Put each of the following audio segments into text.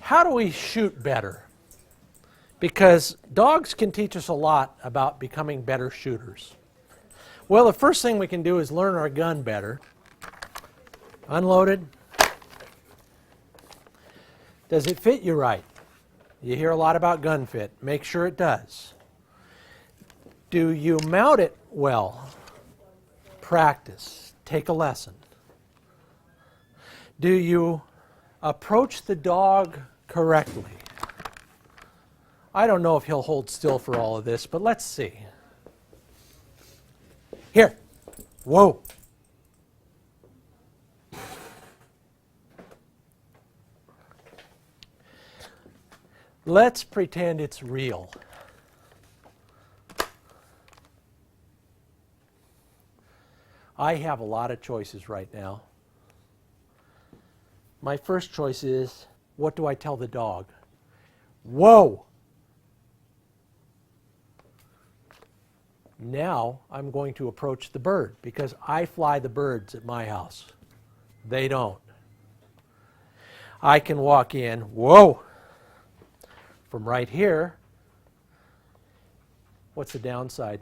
how do we shoot better? Because dogs can teach us a lot about becoming better shooters. Well, the first thing we can do is learn our gun better. Unloaded. Does it fit you right? You hear a lot about gun fit. Make sure it does. Do you mount it well? Practice. Take a lesson. Do you approach the dog correctly? I don't know if he'll hold still for all of this, but let's see. Here. Whoa. Let's pretend it's real. I have a lot of choices right now. My first choice is, what do I tell the dog? Whoa! Now I'm going to approach the bird because I fly the birds at my house. They don't. I can walk in, whoa! From right here. What's the downside?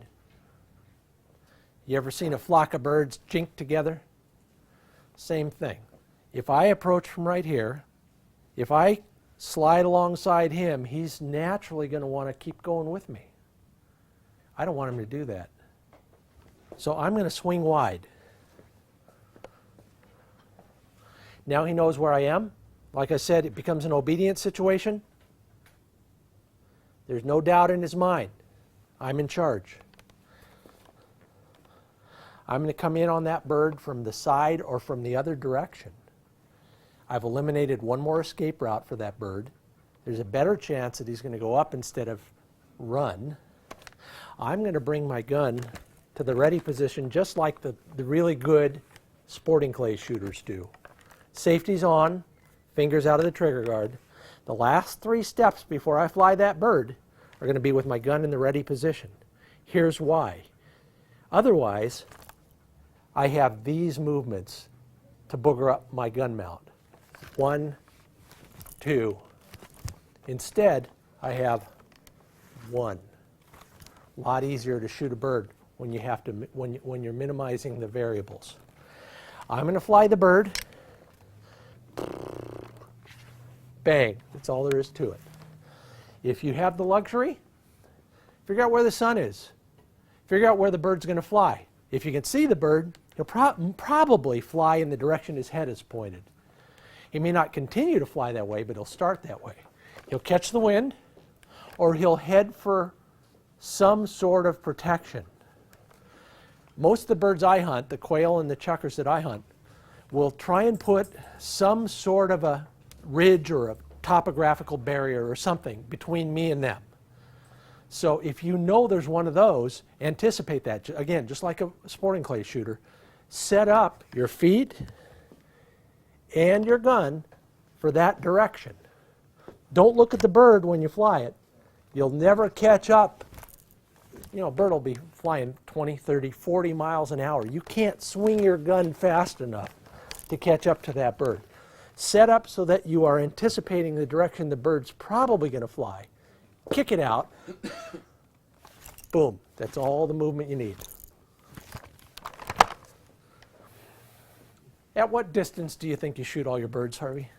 You ever seen a flock of birds jink together? Same thing. If I approach from right here, if I slide alongside him, he's naturally going to want to keep going with me. I don't want him to do that. So I'm going to swing wide. Now he knows where I am. Like I said, it becomes an obedience situation. There's no doubt in his mind. I'm in charge. I'm going to come in on that bird from the side or from the other direction. I've eliminated one more escape route for that bird. There's a better chance that he's going to go up instead of run. I'm going to bring my gun to the ready position just like the really good sporting clay shooters do. Safety's on, fingers out of the trigger guard. The last 3 steps before I fly that bird are going to be with my gun in the ready position. Here's why. Otherwise, I have these movements to booger up my gun mount. 1, 2. Instead, I have 1. A lot easier to shoot a bird when you have to when you're minimizing the variables. I'm going to fly the bird. Bang. That's all there is to it. If you have the luxury, figure out where the sun is. Figure out where the bird's going to fly. If you can see the bird, he'll probably fly in the direction his head is pointed. He may not continue to fly that way, but he'll start that way. He'll catch the wind, or he'll head for some sort of protection. Most of the birds I hunt, the quail and the chukars that I hunt, will try and put some sort of a ridge or a topographical barrier or something between me and them. So if you know there's one of those, anticipate that. Again, just like a sporting clay shooter, set up your feet and your gun for that direction. Don't look at the bird when you fly it. You'll never catch up. You know, a bird will be flying 20, 30, 40 miles an hour. You can't swing your gun fast enough to catch up to that bird. Set up so that you are anticipating the direction the bird's probably going to fly. Kick it out. Boom. That's all the movement you need. At what distance do you think you shoot all your birds, Harvey?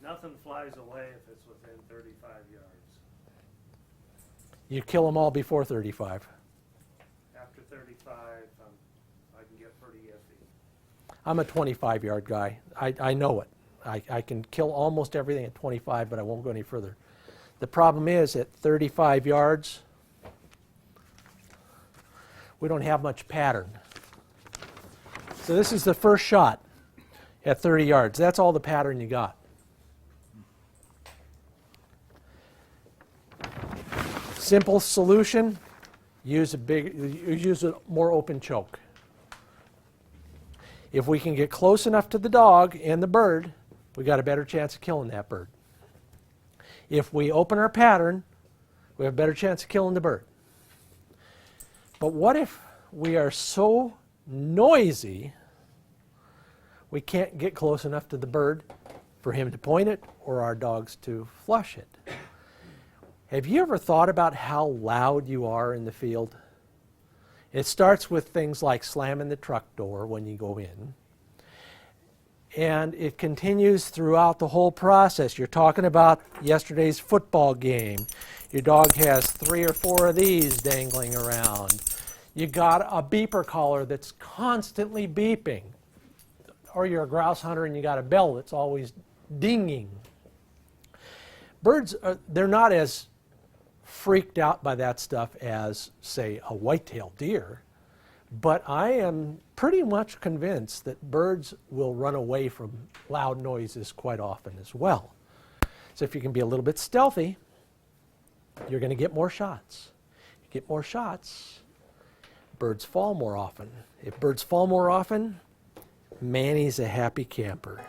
Nothing flies away if it's within 35 yards. You kill them all before 35. After 35, I can get pretty iffy. I'm a 25-yard guy. I know it. I can kill almost everything at 25, but I won't go any further. The problem is at 35 yards, we don't have much pattern. So this is the first shot at 30 yards. That's all the pattern you got. Simple solution, use a more open choke. If we can get close enough to the dog and the bird, we got a better chance of killing that bird. If we open our pattern, we have a better chance of killing the bird. But what if we are so noisy we can't get close enough to the bird for him to point it or our dogs to flush it. Have you ever thought about how loud you are in the field? It starts with things like slamming the truck door when you go in. And it continues throughout the whole process. You're talking about yesterday's football game. Your dog has 3 or 4 of these dangling around. You got a beeper collar that's constantly beeping. Or you're a grouse hunter and you got a bell that's always dinging. Birds, they're not as freaked out by that stuff as, say, a white-tailed deer. But I am pretty much convinced that birds will run away from loud noises quite often as well. So if you can be a little bit stealthy, you're going to get more shots. You get more shots, birds fall more often. If birds fall more often, Manny's a happy camper.